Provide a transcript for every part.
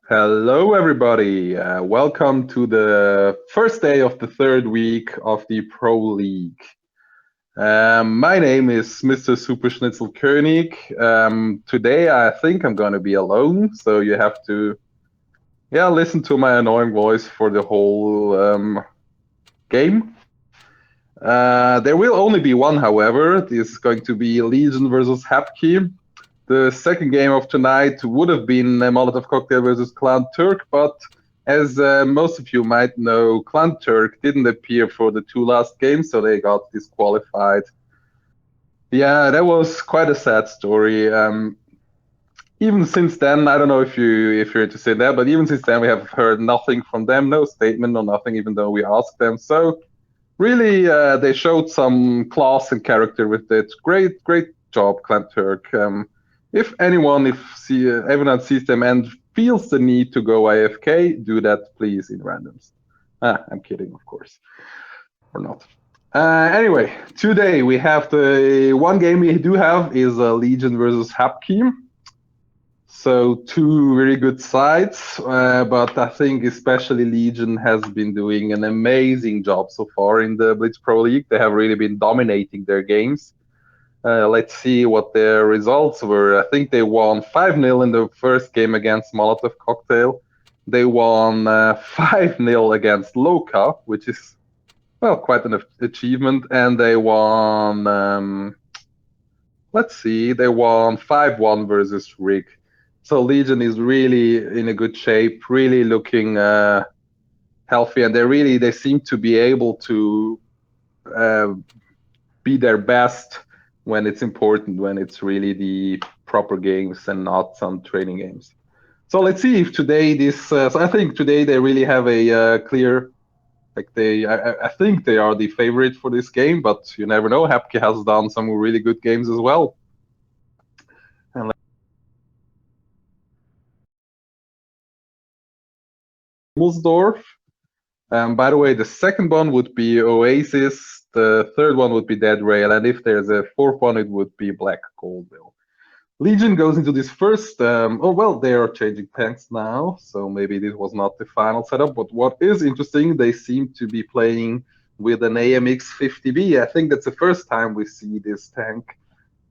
Hello, everybody. Welcome to the first day of the third week of the Pro League. My name is Mr. Super Schnitzel König. Today, I think I'm going to be alone, so you have to, listen to my annoying voice for the whole game. There will only be one, however. This is going to be Legion versus Hapki. The second game of tonight would have been Molotov Cocktail versus Clan Turk, but as most of you might know, Clan Turk didn't appear for the two last games, so they got disqualified. Yeah, that was quite a sad story. Even since then, I don't know if you're interested in that, but even since then we have heard nothing from them, no statement, no nothing, even though we asked them. So really, they showed some class and character with it. Great job, Clan Turk. If everyone sees them and feels the need to go AFK, do that please in randoms. I'm kidding, of course, or not. Anyway, today we have the one game we do have is Legion versus Hapki. So two very good sides, but I think especially Legion has been doing an amazing job so far in the Blitz Pro League. They have really been dominating their games. Let's see what their results were. I think they won 5-0 in the first game against Molotov Cocktail. They won 5-0 against Loka, which is, well, quite an achievement. And they won, they won 5-1 versus Rig. So Legion is really in a good shape, really looking healthy, and they seem to be able to be their best when it's important, when it's really the proper games and not some training games. So let's see if today so I think today they really have a clear, like I think they are the favorite for this game, but you never know. Hapke has done some really good games as well. And Himmelsdorf. By the way, the second one would be Oasis, the third one would be Dead Rail, and if there's a fourth one, it would be Black Goldville. Legion goes into this first, they are changing tanks now, so maybe this was not the final setup, but what is interesting, they seem to be playing with an AMX 50B. I think that's the first time we see this tank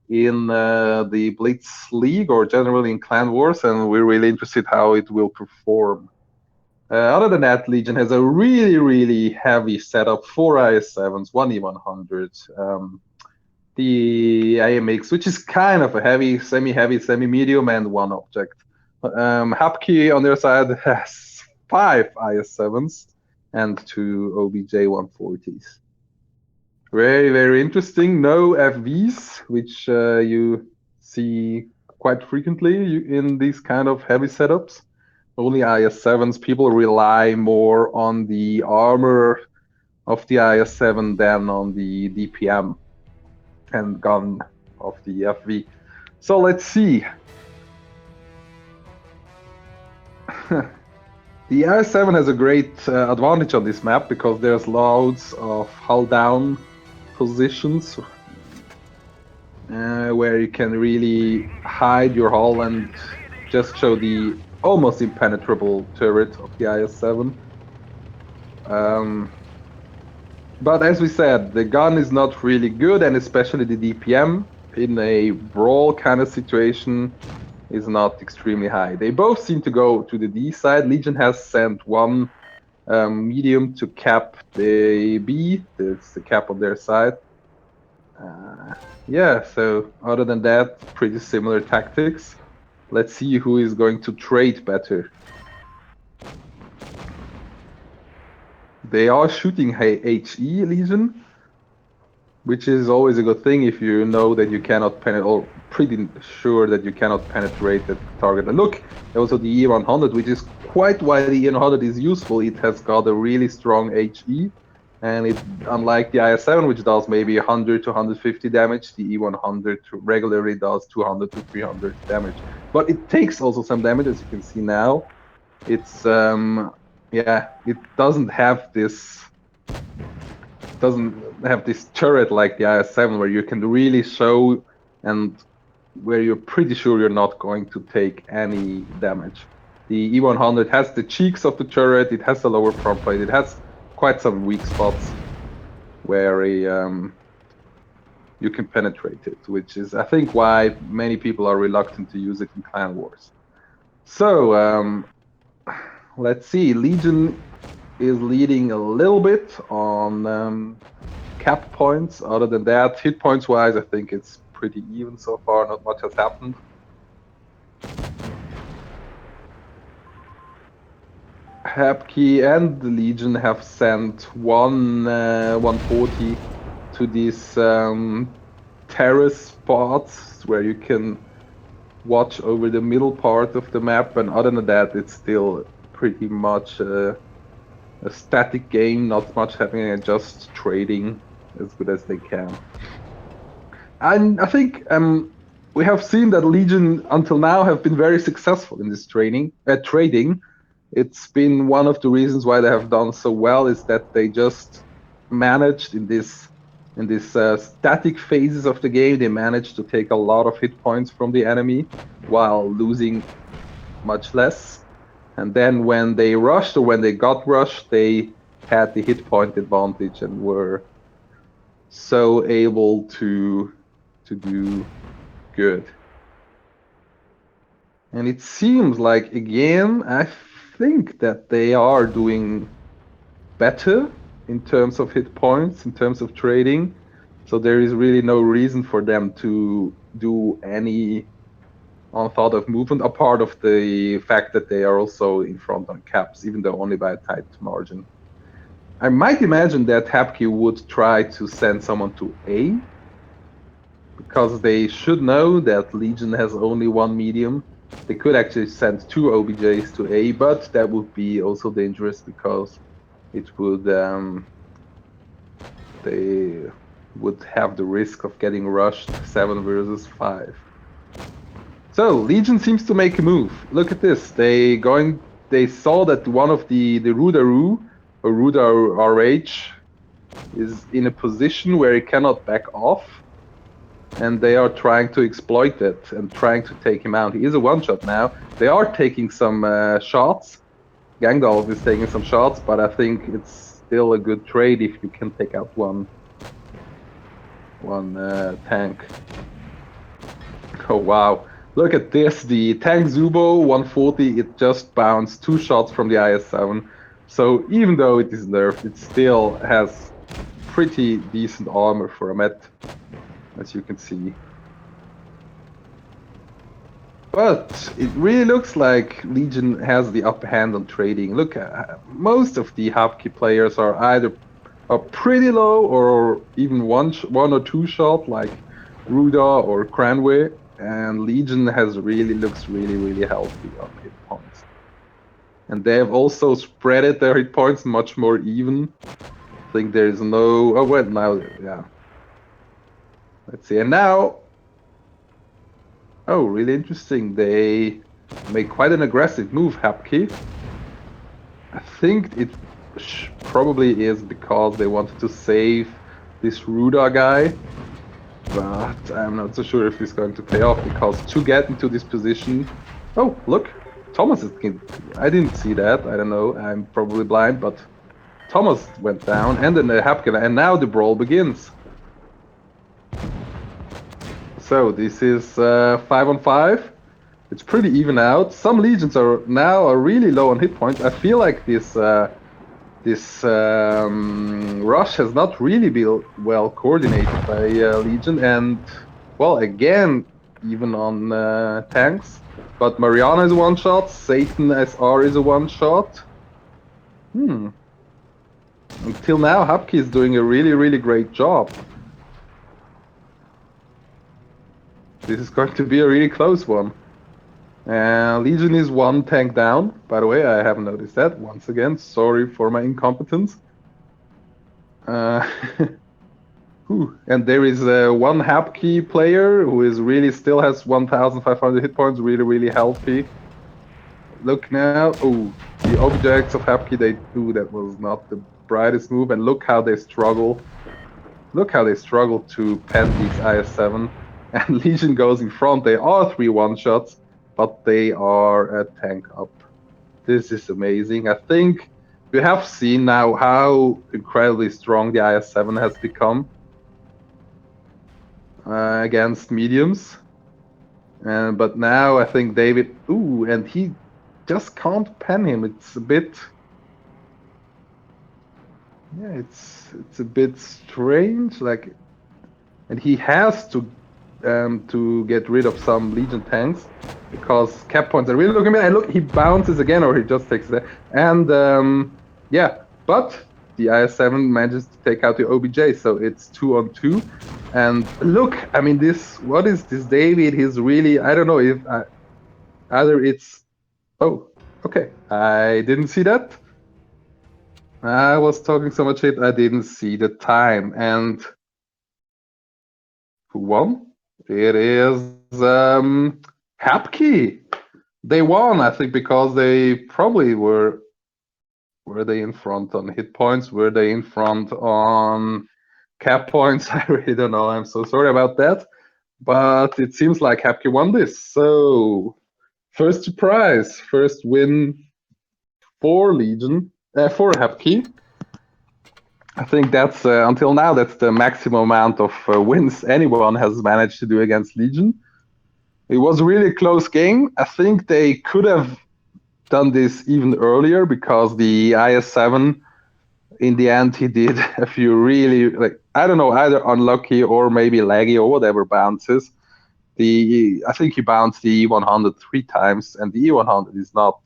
in the Blitz League or generally in Clan Wars, and we're really interested how it will perform. Other than that, Legion has a really heavy setup, 4 IS-7s, 1 E100, the AMX, which is kind of a heavy, semi-heavy, semi-medium, and 1 object. Hapki on their side has 5 IS-7s and 2 OBJ-140s. Very interesting. No FVs, which you see quite frequently in these kind of heavy setups. Only IS-7s. People rely more on the armor of the IS-7 than on the DPM and gun of the FV. So let's see. The IS-7 has a great advantage on this map because there's loads of hull down positions where you can really hide your hull and just show the almost impenetrable turret of the IS-7. But as we said, the gun is not really good, and especially the DPM in a brawl kind of situation is not extremely high. They both seem to go to the D side. Legion has sent one medium to cap the B. That's the cap on their side. So other than that, pretty similar tactics. Let's see who is going to trade better. They are shooting HE Legion, which is always a good thing if you know that you cannot penetrate, or pretty sure that you cannot penetrate the target. And look, also the E100, which is quite why the E100 is useful. It has got a really strong HE, and it, unlike the IS-7, which does maybe 100 to 150 damage, the E100 regularly does 200 to 300 damage. But it takes also some damage, as you can see now. It's it doesn't have this turret like the IS-7 where you can really show and where you're pretty sure you're not going to take any damage. The E100 has the cheeks of the turret, it has a lower front plate, it has quite some weak spots where you can penetrate it, which is, I think, why many people are reluctant to use it in Clan Wars. So, let's see. Legion is leading a little bit on cap points. Other than that, hit points wise, I think it's pretty even so far. Not much has happened. H4PKY and the Legion have sent one 140 to these terrace spots where you can watch over the middle part of the map, and other than that, it's still pretty much a static game, not much happening, and just trading as good as they can. And I think we have seen that Legion until now have been very successful in this trading. It's been one of the reasons why they have done so well, is that they just managed in this static phases of the game, they managed to take a lot of hit points from the enemy while losing much less. And then when they rushed, or when they got rushed, they had the hit point advantage and were so able to do good. And it seems like, again, I think that they are doing better in terms of hit points, in terms of trading. So there is really no reason for them to do any unthought of movement, apart of the fact that they are also in front on caps, even though only by a tight margin. I might imagine that H4PKY would try to send someone to A, because they should know that Legion has only one medium. They could actually send 2 OBJs to A, but that would be also dangerous, because it would they would have the risk of getting rushed 7 versus 5. So Legion seems to make a move. Look at this. They saw that one of the Rudaru or Ruda RH is in a position where it cannot back off, and they are trying to exploit it and trying to take him out. He is a one-shot now. They are taking some shots. Gangdolf is taking some shots, but I think it's still a good trade if you can take out one tank. Oh wow, look at this. The tank Zubo 140, it just bounced 2 shots from the IS-7. So even though it is nerfed, it still has pretty decent armor for a Met, as you can see. But it really looks like Legion has the upper hand on trading. Look, most of the H4PKY players are either pretty low or even one or two shot, like Ruda or Cranway, and Legion looks really healthy on hit points. And they have also spreaded their hit points much more even. I think there is no... Oh, well, now, yeah. Let's see, and now... Oh, really interesting. They make quite an aggressive move, H4PKY. I think it probably is because they wanted to save this Ruda guy, but I'm not so sure if it's going to pay off, because to get into this position... Oh, look, Thomas is... I didn't see that, I don't know, I'm probably blind, but Thomas went down, and then the H4PKY, and now the brawl begins. So this is 5 on 5. It's pretty even out. Some legions are really low on hit points. I feel like this rush has not really been well coordinated by Legion, and well, again, even on tanks. But Mariana is a one shot. Satan SR is a one shot. Until now, H4PKY is doing a really great job. This is going to be a really close one. Legion is 1 tank down. By the way, I haven't noticed that. Once again, sorry for my incompetence. And there is one H4PKY player who is still has 1,500 hit points, really healthy. Look now. Oh, the objects of H4PKY, that was not the brightest move, and look how they struggle. Look how they struggle to pen these IS-7. And Legion goes in front. They are 3 one-shots, but they are a tank up. This is amazing. I think we have seen now how incredibly strong the IS-7 has become against mediums. But now I think David, and he just can't pen him. It's a bit, yeah, it's a bit strange. Like, and he has to get rid of some Legion tanks because cap points are really looking bad. And look, he bounces again, or he just takes that. And yeah, but the IS-7 manages to take out the OBJ, so it's 2-on-2. And look, I mean, what is this David? He's really, I don't know if either it's, oh, okay, I didn't see that. I was talking so much shit, I didn't see the time. And who won? It is Hapkey. They won, I think, because they probably were they in front on hit points? Were they in front on cap points? I really don't know. I'm so sorry about that. But it seems like Hapkey won this. So first surprise, first win for Legion, for Hapkey. I think that's until now that's the maximum amount of wins anyone has managed to do against Legion. It was a really close game. I think they could have done this even earlier because the IS-7, in the end, he did a few really, like, I don't know, either unlucky or maybe laggy or whatever bounces. I think he bounced the E100 3 times, and the E100 is not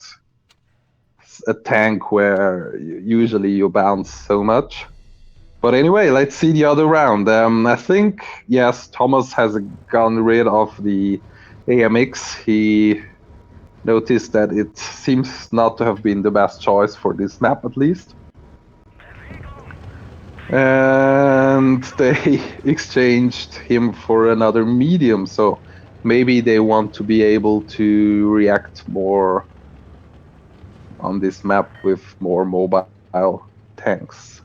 a tank where usually you bounce so much. But anyway, let's see the other round. I think, yes, Thomas has gotten rid of the AMX. He noticed that it seems not to have been the best choice for this map, at least. And they exchanged him for another medium, so maybe they want to be able to react more on this map with more mobile tanks.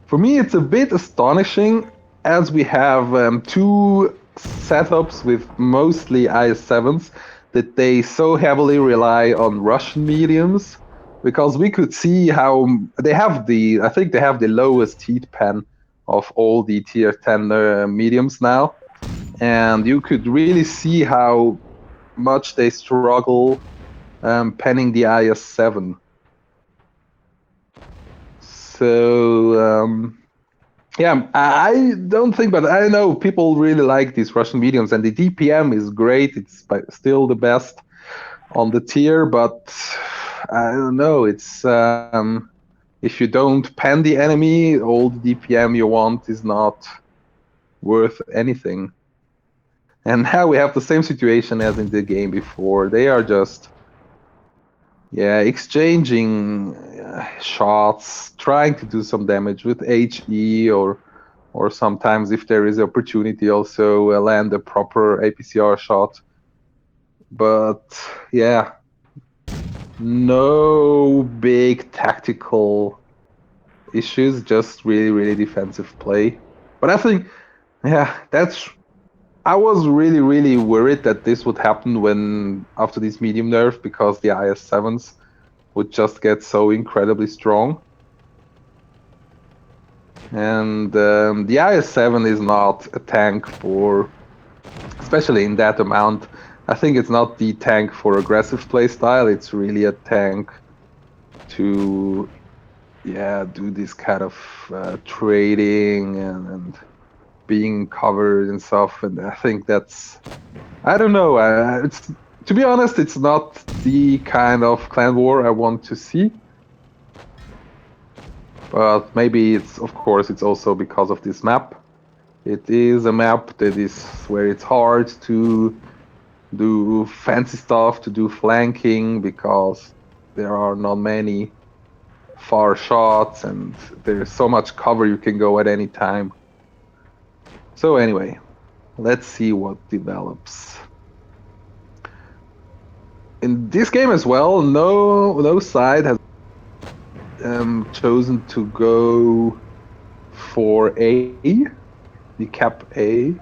For me, it's a bit astonishing as we have two setups with mostly IS-7s that they so heavily rely on Russian mediums, because we could see how they have I think they have the lowest heat pen of all the tier 10 mediums now, and you could really see how much they struggle penning the IS-7. So yeah, I don't think, but I know people really like these Russian mediums, and the DPM is great. It's still the best on the tier, but I don't know. It's if you don't pen the enemy, all the DPM you want is not worth anything. And now we have the same situation as in the game before. They are just, yeah, exchanging shots, trying to do some damage with HE, or sometimes if there is opportunity also land a proper APCR shot. But yeah, no big tactical issues, just really, really defensive play. But I think, yeah, I was really, really worried that this would happen after this medium nerf, because the IS-7s would just get so incredibly strong. And the IS-7 is not a tank for, especially in that amount, I think it's not the tank for aggressive playstyle. It's really a tank to, yeah, do this kind of trading and being covered and stuff. And I think that's, I don't know. It's, to be honest, it's not the kind of clan war I want to see. But maybe it's, of course, it's also because of this map. It is a map that is where it's hard to do fancy stuff, to do flanking, because there are not many far shots and there's so much cover you can go at any time. So anyway, let's see what develops. In this game as well, no side has chosen to go for A, the cap A.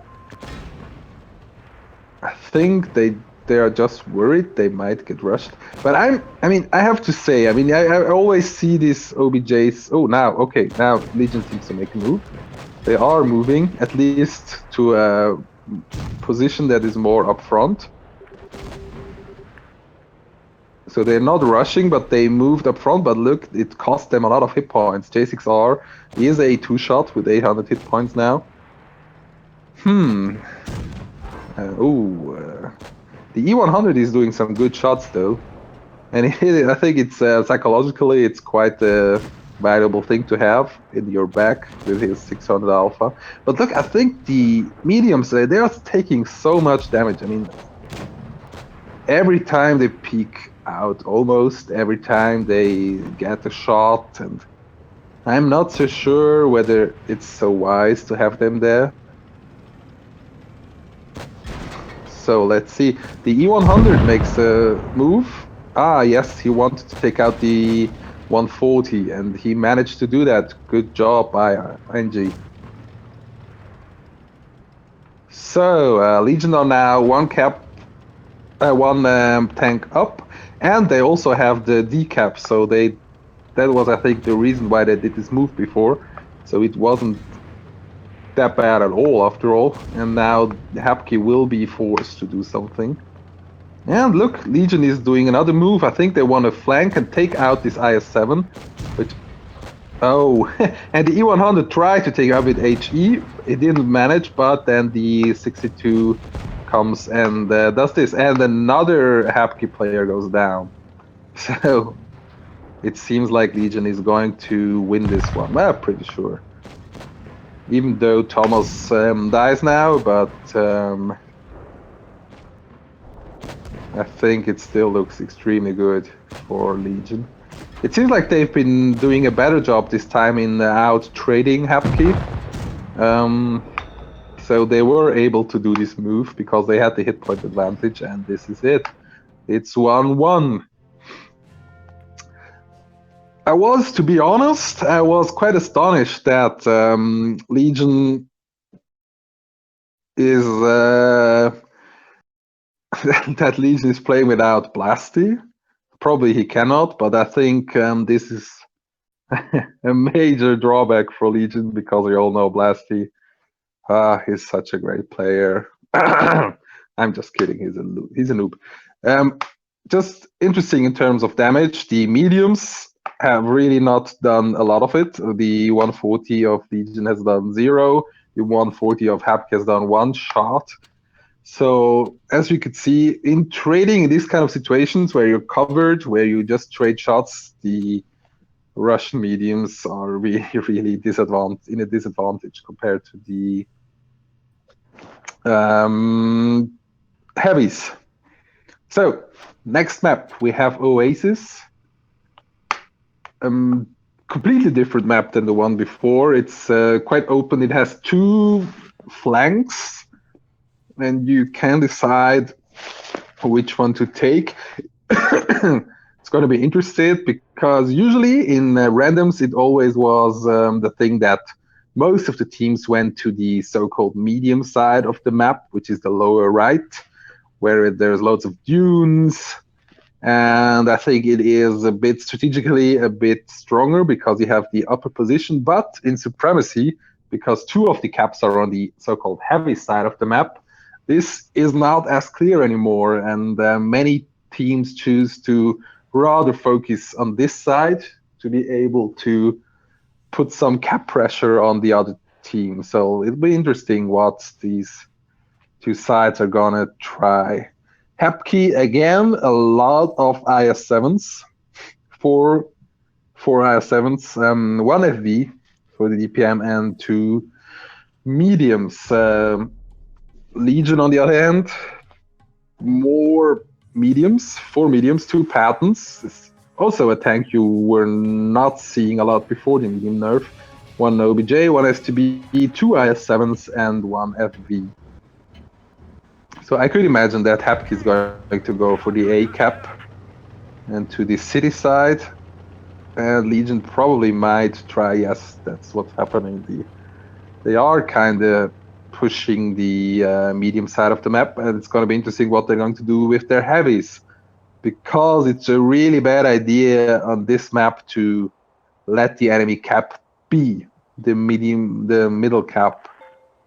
I think they they are just worried they might get rushed. But I mean, I have to say, I mean, I always see these OBJs. Oh, now Legion seems to make a move. They are moving, at least to a position that is more up front. So they're not rushing, but they moved up front. But look, it cost them a lot of hit points. J6R is a 2-shot with 800 hit points now. The E100 is doing some good shots though, and I think it's psychologically it's quite a valuable thing to have in your back with his 600 alpha. But look, I think the mediums they are taking so much damage. I mean, every time they peek out, almost every time they get a shot, and I'm not so sure whether it's so wise to have them there. So let's see. The E100 makes a move. Ah, yes, he wanted to take out the 140, and he managed to do that. Good job by NG. So Legion are now one tank up, and they also have the decap. So that was, I think, the reason why they did this move before. So it wasn't that bad at all, after all. And now Hapki will be forced to do something. And look, Legion is doing another move. I think they want to flank and take out this IS-7. But and the E100 tried to take out with HE. It didn't manage, but then the 62 comes and does this, and another Hapki player goes down. So it seems like Legion is going to win this one. I'm pretty sure. Even though Thomas dies now, but I think it still looks extremely good for Legion. It seems like they've been doing a better job this time in out trading Hapki. So they were able to do this move because they had the hit point advantage, and this is it. It's 1-1. To be honest, I was quite astonished that Legion is that Legion is playing without Blasty. Probably he cannot, but I think this is a major drawback for Legion because we all know Blasty. He's such a great player. I'm just kidding. He's a noob. Just interesting in terms of damage. The mediums have really not done a lot of it. The 140 of Legion has done 0. The 140 of Hapk has done 1 shot. So as you could see, in trading in these kind of situations where you're covered, where you just trade shots, the Russian mediums are really in a disadvantage compared to the heavies. So next map we have Oasis. Completely different map than the one before. It's quite open. It has 2 flanks, and you can decide which one to take. It's going to be interesting because usually in randoms it always was the thing that most of the teams went to the so-called medium side of the map, which is the lower right, where there's lots of dunes. And I think it is strategically a bit stronger because you have the upper position, but in Supremacy, because 2 of the caps are on the so-called heavy side of the map, this is not as clear anymore, and many teams choose to rather focus on this side to be able to put some cap pressure on the other team. So it'll be interesting what these 2 sides are gonna try. Hapki, again, a lot of IS-7s, 4 IS-7s, 1 FV for the DPM, and 2 mediums. Legion, on the other hand, more mediums, 4 mediums, 2 patents. It's also a tank you were not seeing a lot before the medium nerf. 1 OBJ, 1 STB, 2 IS-7s, and 1 FV. So I could imagine that Hapki is going to go for the A cap and to the city side, and Legion probably might try. Yes, that's what's happening. They are kind of pushing the medium side of the map, and it's going to be interesting what they're going to do with their heavies, because it's a really bad idea on this map to let the enemy cap B, the middle cap,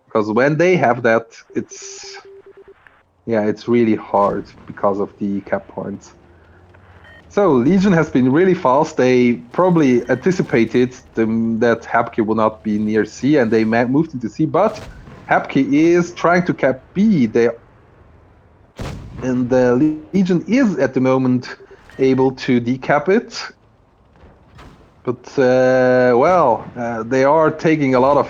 because when they have that, it's really hard because of the cap points. So Legion has been really fast. They probably anticipated that H4PKY will not be near C, and they moved into C. But H4PKY is trying to cap B. And the Legion is at the moment able to decap it. But they are taking a lot of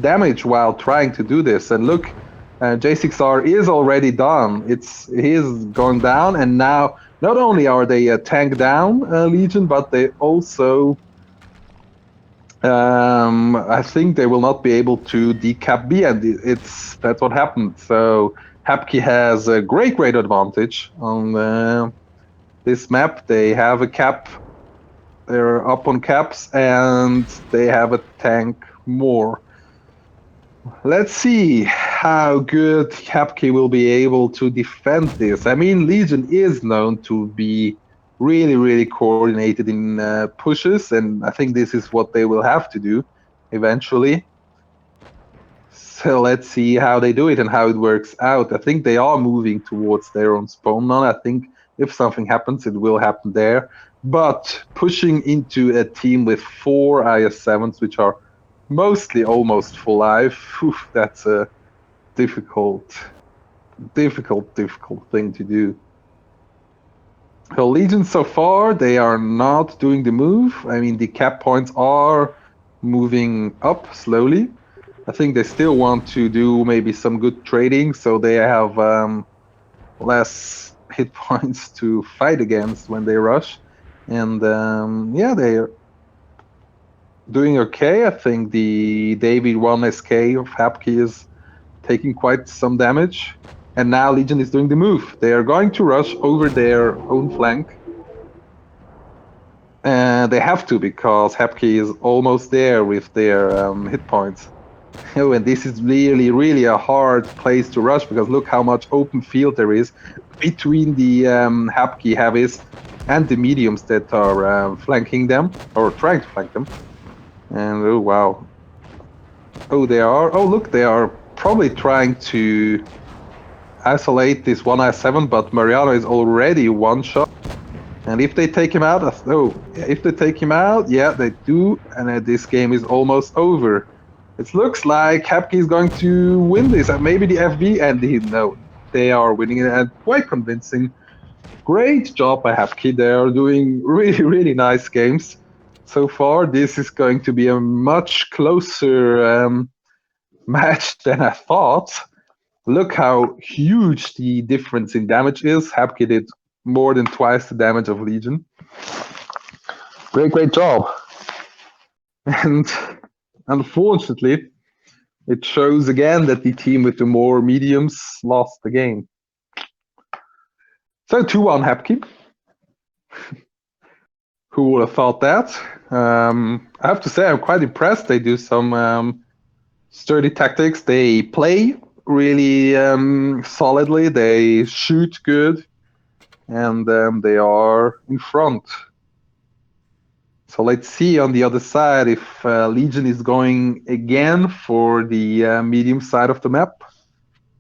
damage while trying to do this. And look, J6R is already done. He is going down, and now not only are they a tank down Legion, but they also, I think they will not be able to decap B, and that's what happened. So H4PKY has a great advantage on this map. They have a cap. They're up on caps, and they have a tank more. Let's see how good H4PKY will be able to defend this. I mean, Legion is known to be really coordinated in pushes, and I think this is what they will have to do eventually. So let's see how they do it and how it works out. I think they are moving towards their own spawn now. I think if something happens, it will happen there. But pushing into a team with 4 IS-7s, which are mostly almost full life, that's a difficult thing to do. So Legion so far, they are not doing the move. I mean, the cap points are moving up slowly. I think they still want to do maybe some good trading, so they have less hit points to fight against when they rush. And they're doing okay. I think the David 1SK of H4PKY is taking quite some damage. And now Legion is doing the move. They are going to rush over their own flank. And they have to, because H4PKY is almost there with their hit points. Oh, and this is really a hard place to rush, because look how much open field there is between the H4PKY heavies and the mediums that are flanking them, or trying to flank them. And oh wow. Oh, they are probably trying to isolate this 1i7, but Mariano is already one shot. And if they take him out, yeah, they do, and this game is almost over. It looks like H4PKY is going to win this, and maybe the FB, and no, they are winning it, and quite convincing. Great job by H4PKY. They are doing really nice games so far. This is going to be a much closer match than I thought. Look how huge the difference in damage is. H4PKY did more than twice the damage of Legion. Great job. And unfortunately, it shows again that the team with the more mediums lost the game. So 2-1 H4PKY. Who would have thought that? I have to say, I'm quite impressed. They do some sturdy tactics. They play really solidly. They shoot good, and they are in front. So let's see on the other side if Legion is going again for the medium side of the map,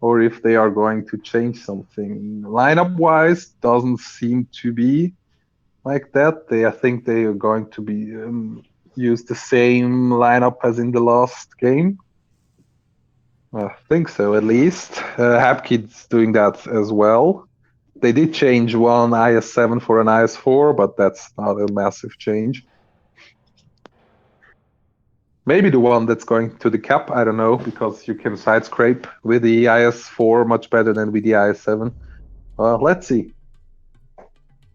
or if they are going to change something. Lineup-wise, doesn't seem to be like that. I think they are going to be use the same lineup as in the last game. I think so, at least. H4PKY's doing that as well. They did change one IS-7 for an IS-4, but that's not a massive change. Maybe the one that's going to the cap, I don't know, because you can side scrape with the IS-4 much better than with the IS-7. Let's see.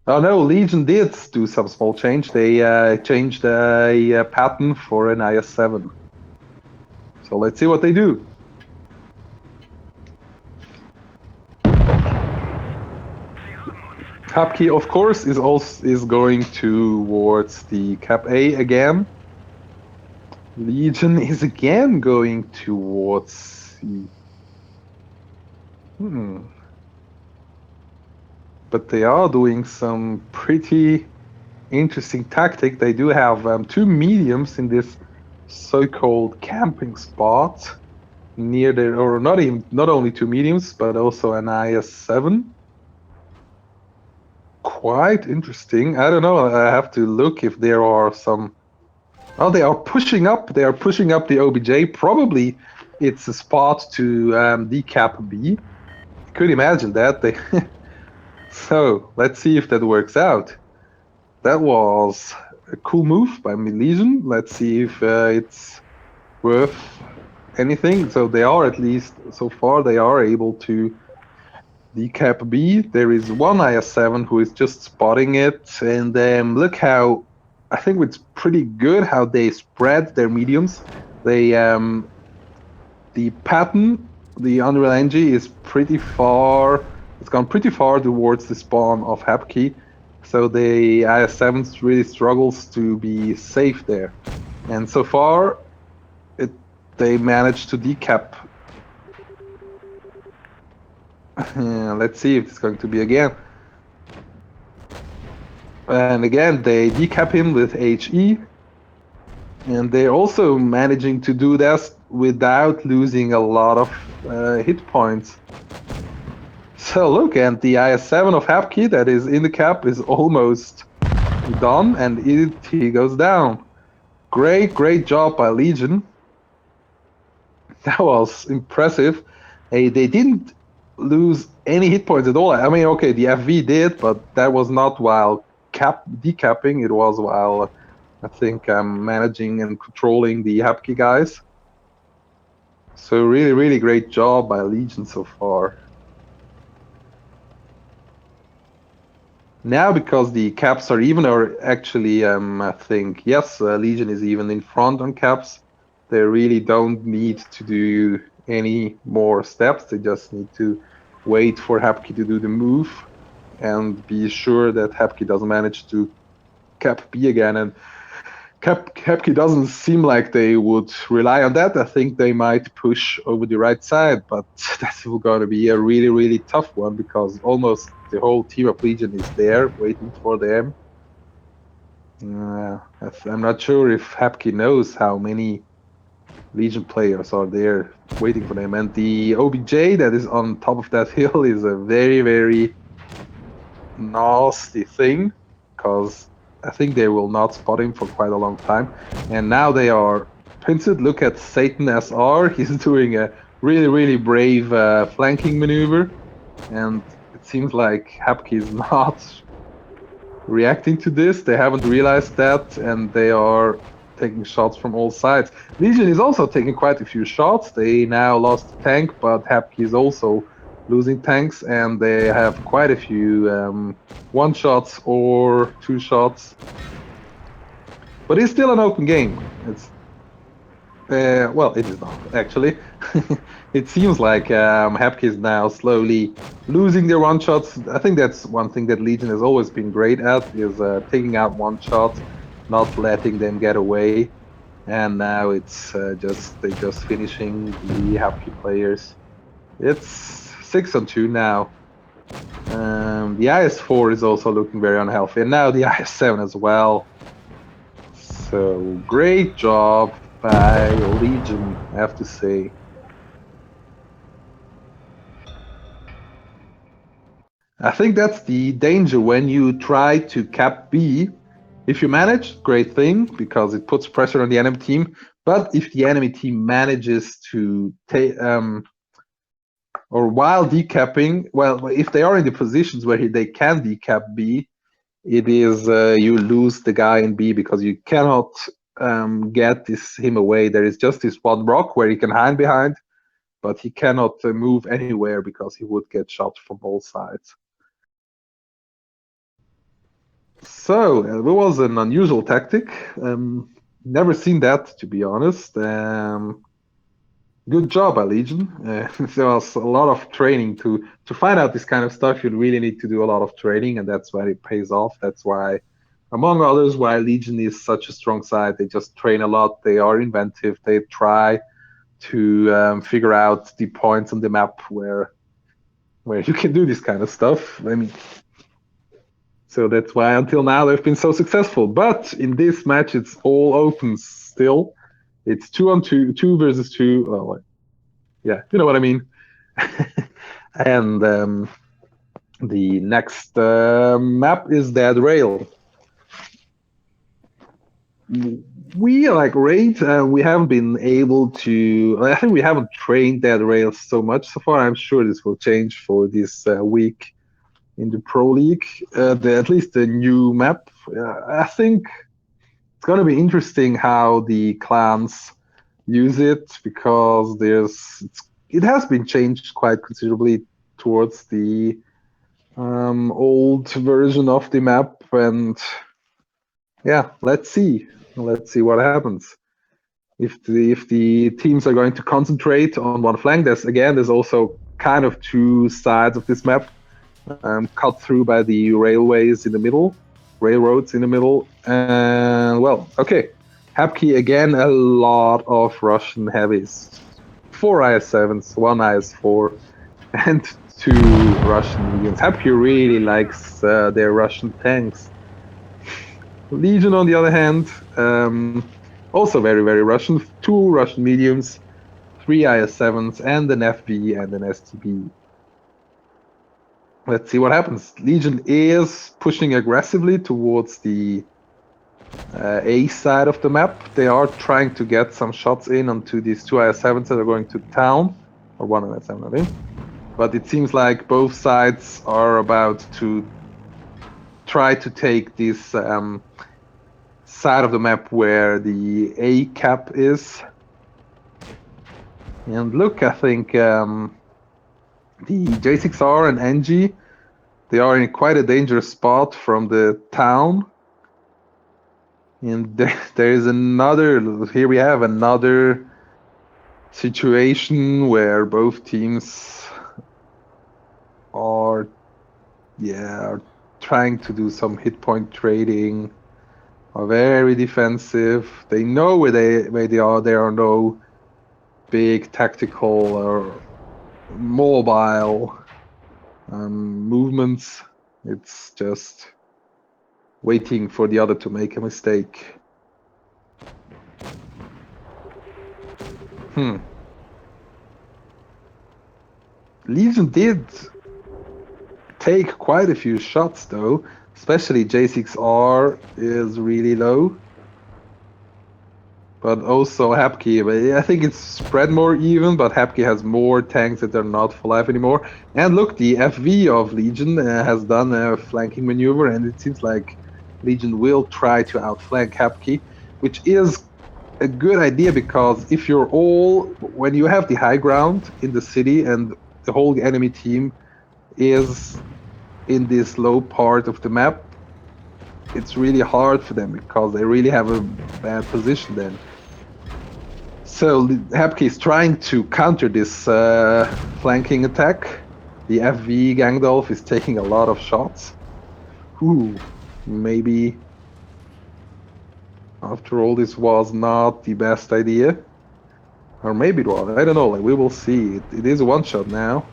Oh no, Legion did do some small change. They changed a pattern for an IS-7. So let's see what they do. H4PKY, of course, is going towards the cap A again. Legion is again going towards C. But they are doing some pretty interesting tactic. They do have two mediums in this so-called camping spot near the, or not only two mediums, but also an IS-7. Quite interesting. I don't know. I have to look if there are some. Oh, they are pushing up. They are pushing up the OBJ. Probably it's a spot to decap B. Could imagine that. They. So let's see if that works out. That was a cool move by Legion. Let's see if it's worth anything. So they are, at least so far, they are able to decap B. There is one IS-7 who is just spotting it, and look how, I think it's pretty good how they spread their mediums. They the pattern, the Unreal Engine is pretty far. It's gone pretty far towards the spawn of Hapkey, so the IS-7 really struggles to be safe there. And so far, they managed to decap. Let's see if it's going to be again. And again, they decap him with HE. And they're also managing to do this without losing a lot of hit points. So look, and the IS-7 of Hapkey that is in the cap is almost done, and he goes down. Great job by Legion. That was impressive. They didn't lose any hit points at all. I mean, okay, the FV did, but that was not while decapping. It was while, I think, managing and controlling the Hapkey guys. So really great job by Legion so far. Now, because the caps are even, or actually, I think, yes, Legion is even in front on caps. They really don't need to do any more steps. They just need to wait for Hapkey to do the move and be sure that Hapkey doesn't manage to cap B again. And Hapkey doesn't seem like they would rely on that. I think they might push over the right side, but that's going to be a really tough one because almost the whole team of Legion is there waiting for them. I'm not sure if Hapkey knows how many Legion players are there waiting for them. And the OBJ that is on top of that hill is a very nasty thing because I think they will not spot him for quite a long time. And now they are pinced. Look at Satan SR. He's doing a really brave flanking maneuver. And it seems like Hapkey is not reacting to this. They haven't realized that, and they are taking shots from all sides. Legion is also taking quite a few shots. They now lost a tank, but Hapkey is also losing tanks, and they have quite a few one-shots or two-shots. But it's still an open game. It's well, it is not, actually. It seems like Hapkey is now slowly losing their one-shots. I think that's one thing that Legion has always been great at, is taking out one-shots, not letting them get away. And now it's they're just finishing the Hapkey players. It's 6-on-2 now. The IS-4 is also looking very unhealthy, and now the IS-7 as well. So great job by Legion, I have to say. I think that's the danger when you try to cap B. If you manage, great thing, because it puts pressure on the enemy team. But if the enemy team manages to take, or while decapping, well, if they are in the positions where they can decap B, it is you lose the guy in B because you cannot get him away. There is just this one rock where he can hide behind, but he cannot move anywhere because he would get shot from all sides. So it was an unusual tactic. Never seen that, to be honest. Good job, Legion. There was a lot of training to find out this kind of stuff. You really need to do a lot of training, and that's why it pays off. That's why, among others, why Legion is such a strong side. They just train a lot. They are inventive. They try to figure out the points on the map where where you can do this kind of stuff. I mean, so that's why until now they've been so successful. But in this match, it's all open still. It's 2-on-2, 2 versus 2. Well, yeah, you know what I mean. And the next map is Dead Rail. We like Raid. We haven't been able to. I think we haven't trained Dead Rail so much so far. I'm sure this will change for this week in the Pro League. At least the new map. I think it's going to be interesting how the clans use it, because it has been changed quite considerably towards the old version of the map, and yeah, let's see what happens. If the teams are going to concentrate on one flank, there's also kind of two sides of this map, cut through by the railroads in the middle, and well, okay. H4PKY again, a lot of Russian heavies. 4 IS-7s, 1 IS-4, and 2 Russian mediums. H4PKY really likes their Russian tanks. Legion, on the other hand, also very, very Russian. 2 Russian mediums, 3 IS-7s, and an FV and an STB. Let's see what happens. Legion is pushing aggressively towards the A side of the map. They are trying to get some shots in onto these 2 IS-7s that are going to town, or 1 IS-7, I think. But it seems like both sides are about to try to take this side of the map where the A cap is. And look, I think the J6R and NG, they are in quite a dangerous spot from the town. And there is here we have another situation where both teams are trying to do some hit point trading, are very defensive. They know where they are. There are no big tactical or mobile movements. It's just waiting for the other to make a mistake. Legion did take quite a few shots though, especially J6R is really low. But also H4PKY, I think it's spread more even, but H4PKY has more tanks that are not full life anymore. And look, the FV of Legion has done a flanking maneuver, and it seems like Legion will try to outflank H4PKY, which is a good idea, because if you're when you have the high ground in the city and the whole enemy team is in this low part of the map, it's really hard for them because they really have a bad position then. So H4PKY is trying to counter this flanking attack. The FV Gangdolf is taking a lot of shots. Maybe after all this was not the best idea. Or maybe it was, I don't know, we will see. It is a one shot now.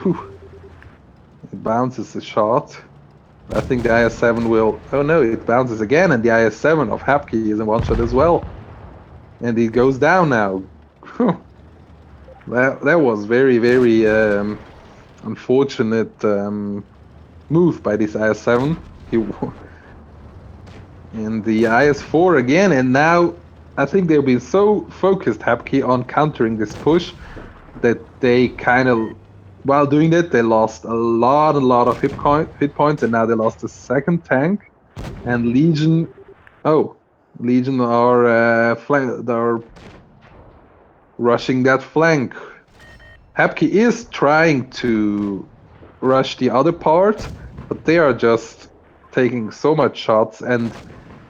It bounces the shot. I think the IS-7 will... Oh no, it bounces again, and the IS-7 of H4PKY is in one shot as well. And it goes down now. That was very, very unfortunate move by this IS-7. And the IS-4 again, and now I think they've been so focused, H4PKY, on countering this push that they kind of... While doing that, they lost a lot of hit points, and now they lost the second tank. And Legion are rushing that flank. H4PKY is trying to rush the other part, but they are just taking so much shots, and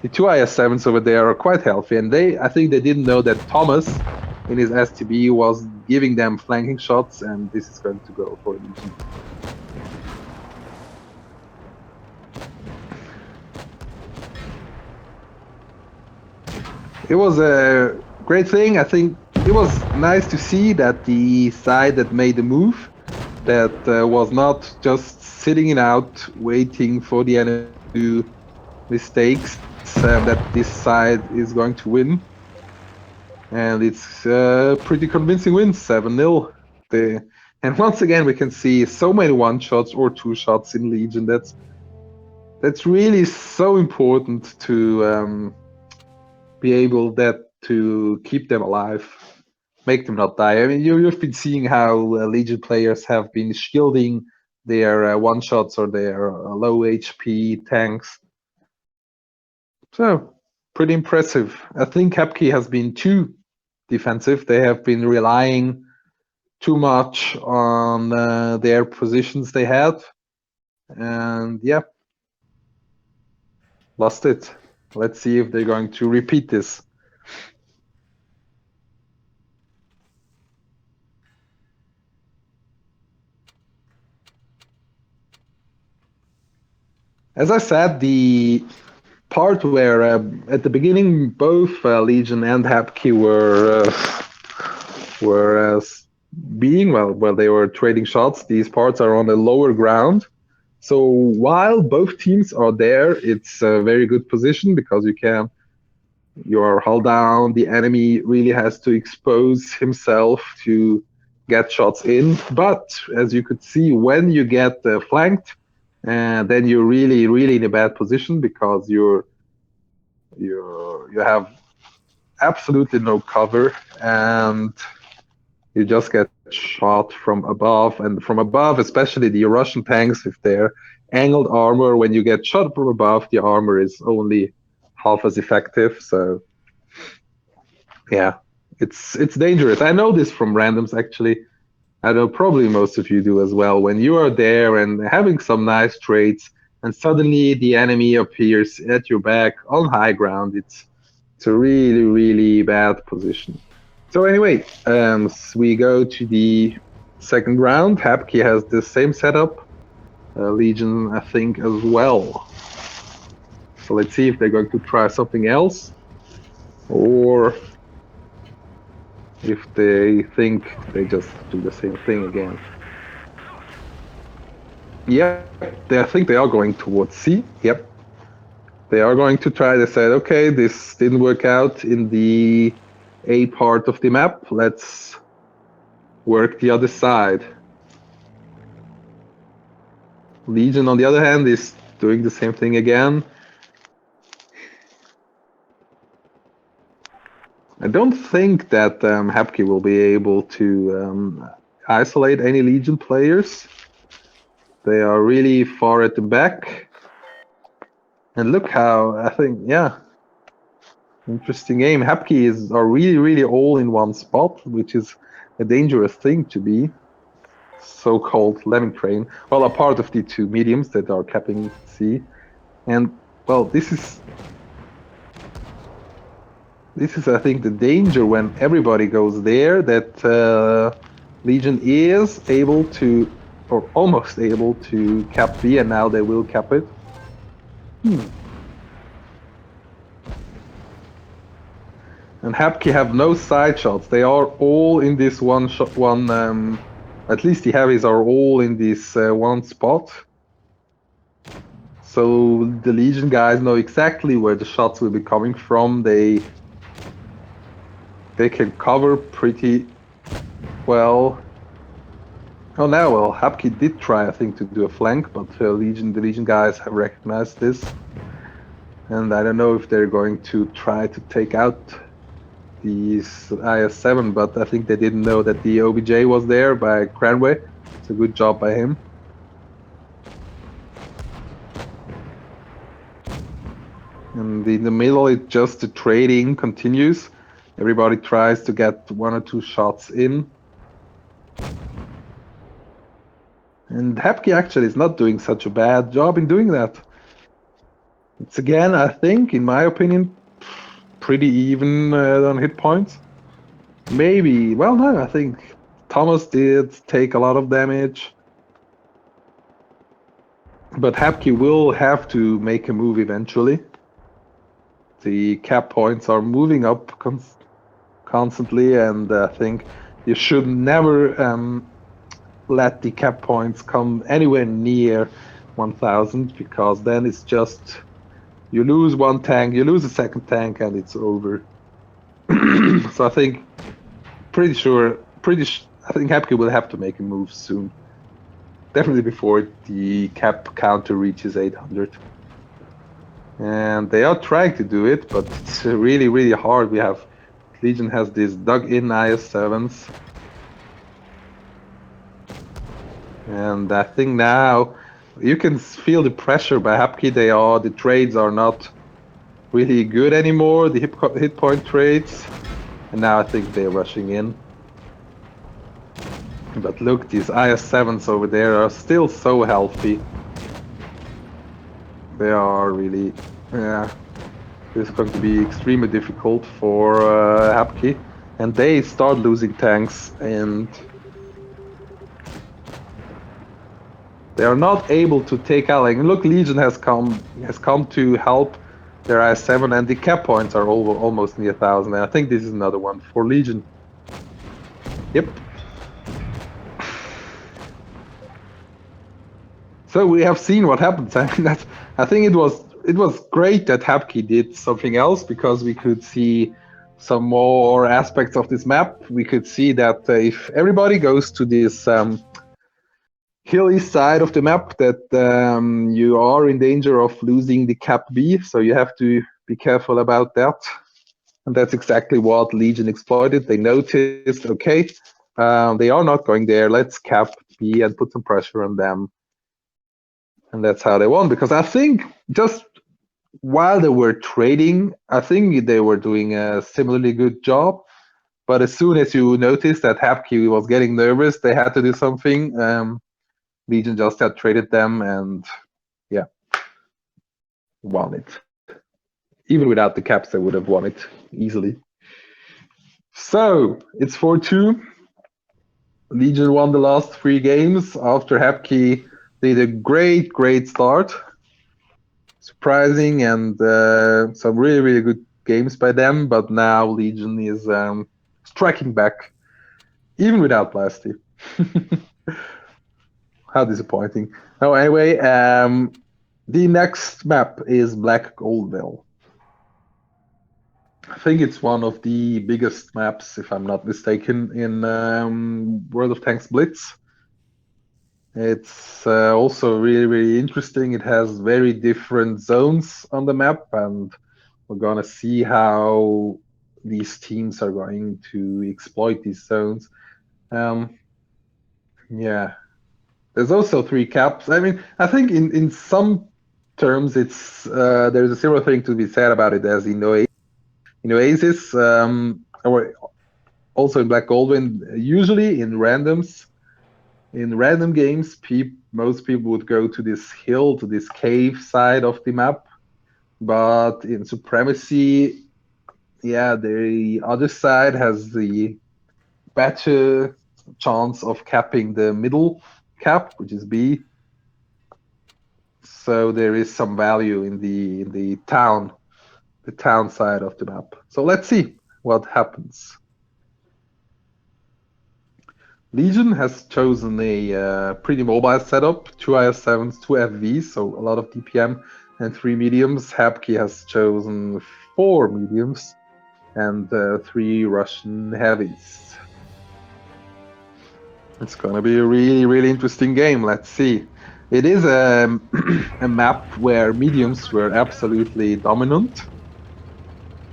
the 2 IS-7s over there are quite healthy, and I think they didn't know that Thomas in his STB was giving them flanking shots, and this is going to go for Legion. It was a great thing. I think it was nice to see that the side that made the move that was not just sitting it out, waiting for the enemy to do mistakes, that this side is going to win. And it's a pretty convincing win, 7-0. And once again, we can see so many one-shots or two-shots in Legion. That's really so important to be able to keep them alive, make them not die. I mean, you've been seeing how Legion players have been shielding their one-shots or their low HP tanks. So, pretty impressive. I think Hapki has been too defensive. They have been relying too much on their positions they had. And yeah, lost it. Let's see if they're going to repeat this. As I said, the part where at the beginning both Legion and Hapki were being well, they were trading shots. These parts are on the lower ground. So while both teams are there, it's a very good position because you're hull down. The enemy really has to expose himself to get shots in. But as you could see, when you get flanked, then you're really in a bad position because you have absolutely no cover and you just get shot from above. And from above, especially the Russian tanks with their angled armor, when you get shot from above, the armor is only half as effective. So yeah, it's dangerous. I know this from randoms actually. I know probably most of you do as well. When you are there and having some nice trades, and suddenly the enemy appears at your back on high ground, it's a really bad position. So anyway, we go to the second round. Hapki has the same setup. Legion, I think, as well. So let's see if they're going to try something else, or if they think they just do the same thing again. Yep, I think they are going towards C. Yep. They are going to try. They said, okay, this didn't work out in the A part of the map. Let's work the other side. Legion, on the other hand, is doing the same thing again. I don't think that Hapki will be able to isolate any Legion players. They are really far at the back. And look how, I think, yeah, interesting game. Hapki are really all in one spot, which is a dangerous thing to be. So-called lemming train. Well, a part of the two mediums that are capping C. And, well, this is, I think, the danger when everybody goes there, that Legion is able to, or almost able to cap B, and now they will cap it. And Hapki have no side shots. They are all in this one shot. At least the heavies are all in this one spot. So the Legion guys know exactly where the shots will be coming from. They can cover pretty well. Oh, now, well, Hapki did try, I think, to do a flank, but the Legion guys have recognized this. And I don't know if they're going to try to take out these IS-7, but I think they didn't know that the OBJ was there by Cranway. It's a good job by him. And in the middle, it's just the trading continues. Everybody tries to get one or two shots in. And Hapki actually is not doing such a bad job in doing that. It's again, I think, in my opinion, pretty even on hit points. Maybe, well, no, I think Thomas did take a lot of damage. But Hapki will have to make a move eventually. The cap points are moving up constantly, and I think you should never let the cap points come anywhere near 1000, because then it's just, you lose one tank, you lose a second tank, and it's over. So I think, I think Hapke will have to make a move soon. Definitely before the cap counter reaches 800. And they are trying to do it, but it's really, really hard. Legion has these dug-in IS-7s. And I think now you can feel the pressure by Hapke. The trades are not really good anymore, the hit point trades. And now I think they're rushing in. But look, these IS-7s over there are still so healthy. They are really, yeah. This is going to be extremely difficult for Hapke. And they start losing tanks, and they are not able to take out. Like, look, Legion has come to help their IS-7, and the cap points are almost near 1000. And I think this is another one for Legion. Yep. So we have seen what happens. I think it was great that Hapke did something else, because we could see some more aspects of this map. We could see that if everybody goes to this hilly side of the map, that you are in danger of losing the cap B, so you have to be careful about that. And that's exactly what Legion exploited. They noticed, okay, they are not going there, let's cap B and put some pressure on them. And that's how they won, because I think just while they were trading, I think they were doing a similarly good job. But as soon as you noticed that Hapke was getting nervous, they had to do something. Legion just had traded them, and yeah, won it. Even without the caps, they would have won it easily. So it's 4-2. Legion won the last 3 games after Hapke did a great start. Surprising, and some really, really good games by them. But now Legion is striking back, even without Blasty. How disappointing. Oh, anyway, the next map is Black Goldville. I think it's one of the biggest maps, if I'm not mistaken, in World of Tanks Blitz. It's also really, really interesting. It has very different zones on the map, and we're gonna see how these teams are going to exploit these zones. Yeah, there's also 3 caps. I mean, I think in some terms, it's there's a similar thing to be said about it as in Oasis, or also in Black Goldwyn. Usually in randoms, in random games, most people would go to this hill, to this cave side of the map. But in Supremacy, yeah, the other side has the better chance of capping the middle cap, which is B. So there is some value in the town side of the map. So let's see what happens. Legion has chosen a pretty mobile setup, 2 IS-7s, 2 FVs, so a lot of DPM, and 3 mediums. Hapke has chosen 4 mediums and 3 Russian heavies. It's going to be a really, really interesting game. Let's see. It is a map where mediums were absolutely dominant.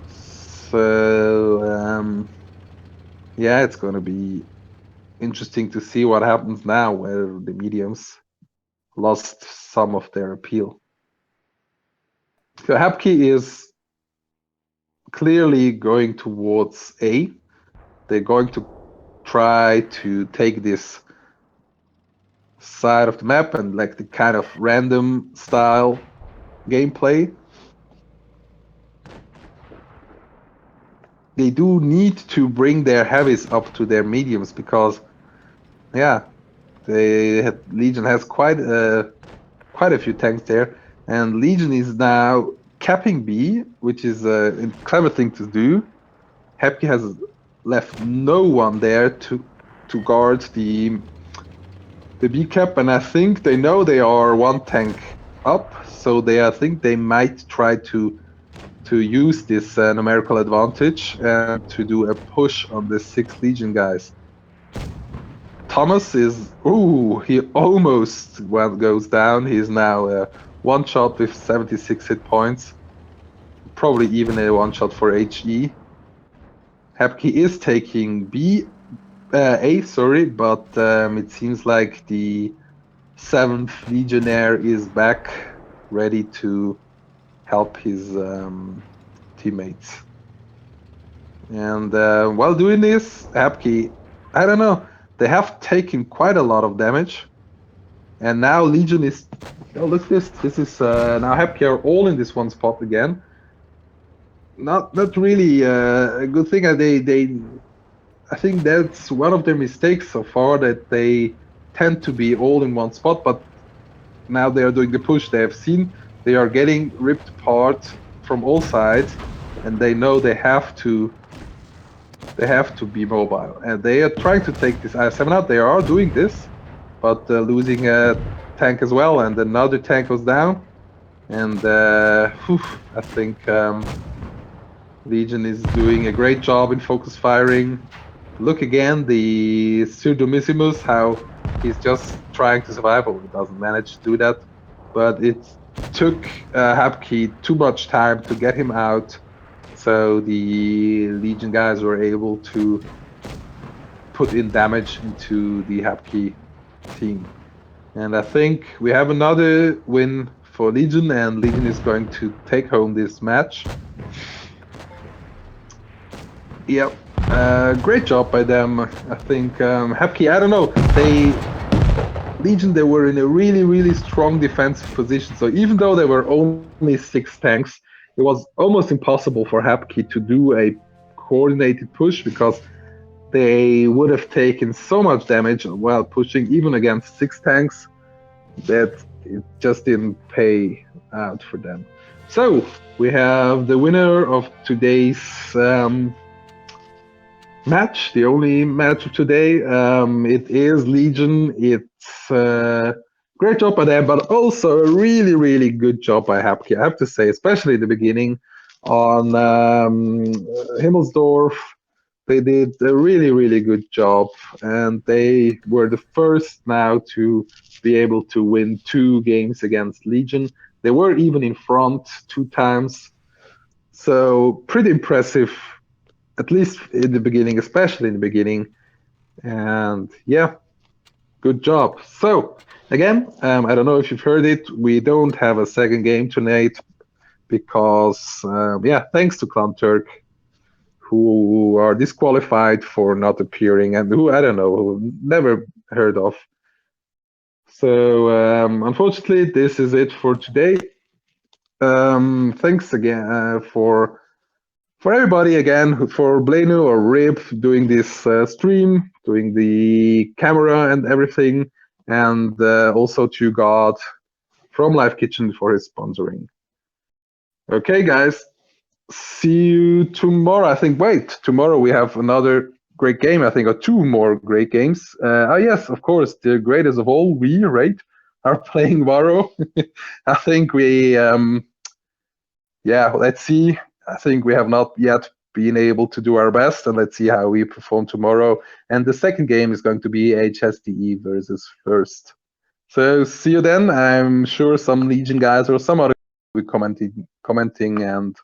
So, yeah, it's going to be interesting to see what happens now, where the mediums lost some of their appeal. So Hapke is clearly going towards A. They're going to try to take this side of the map and like the kind of random style gameplay. They do need to bring their heavies up to their mediums, because yeah, Legion has quite a few tanks there, and Legion is now capping B, which is a clever thing to do. Hapke has left no one there to guard the the B cap, and I think they know they are one tank up, so I think they might try to use this numerical advantage and to do a push on the 6th Legion guys. Thomas is, ooh, he almost goes down. He's now one shot with 76 hit points. Probably even a one shot for HE. Hapke is taking A, sorry, but it seems like the 7th Legionnaire is back, ready to help his teammates. And while doing this, Hapke, I don't know, they have taken quite a lot of damage. And now Legion is, oh, look at this. This is now Hapke are all in this one spot again. Not really a good thing. I think that's one of their mistakes so far, that they tend to be all in one spot, but now they are doing the push. They have seen they are getting ripped apart from all sides, and they know they have to be mobile, and they are trying to take this I7 out. They are doing this, but losing a tank as well, and another tank was down, and I think Legion is doing a great job in focus firing. Look again, the Pseudomissimus, how he's just trying to survive. Well, he doesn't manage to do that, but it took Hapke too much time to get him out, so the Legion guys were able to put in damage into the Hapke team. And I think we have another win for Legion, and Legion is going to take home this match. Yep, great job by them. I think Hapke, I don't know, Legion, they were in a really strong defensive position. So even though there were only 6 tanks, it was almost impossible for Hapke to do a coordinated push, because they would have taken so much damage while pushing, even against 6 tanks, that it just didn't pay out for them. So we have the winner of today's match, the only match of today. It is Legion. It's great job by them, but also a really good job by Hapke, I have to say, especially in the beginning on Himmelsdorf. They did a really good job, and they were the first now to be able to win 2 games against Legion. They were even in front 2 times, so pretty impressive, at least in the beginning, especially in the beginning. And yeah, good job. So again, I don't know if you've heard it, we don't have a second game tonight because thanks to Clown Turk, who are disqualified for not appearing, and who I don't know, who never heard of. So unfortunately, this is it for today. Thanks again for everybody again, for Blenu or Rib doing this stream, doing the camera and everything, and also to God from Live Kitchen for his sponsoring. Okay, guys, see you tomorrow. I think, wait, tomorrow we have another great game, I think, or 2 more great games. Yes, of course, the greatest of all, we, right, are playing Varro. I think we, let's see. I think we have not yet been able to do our best, and let's see how we perform tomorrow. And the second game is going to be HSDE versus First. So see you then. I'm sure some Legion guys or some other will be commenting, and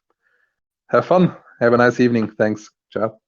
have fun. Have a nice evening. Thanks. Ciao.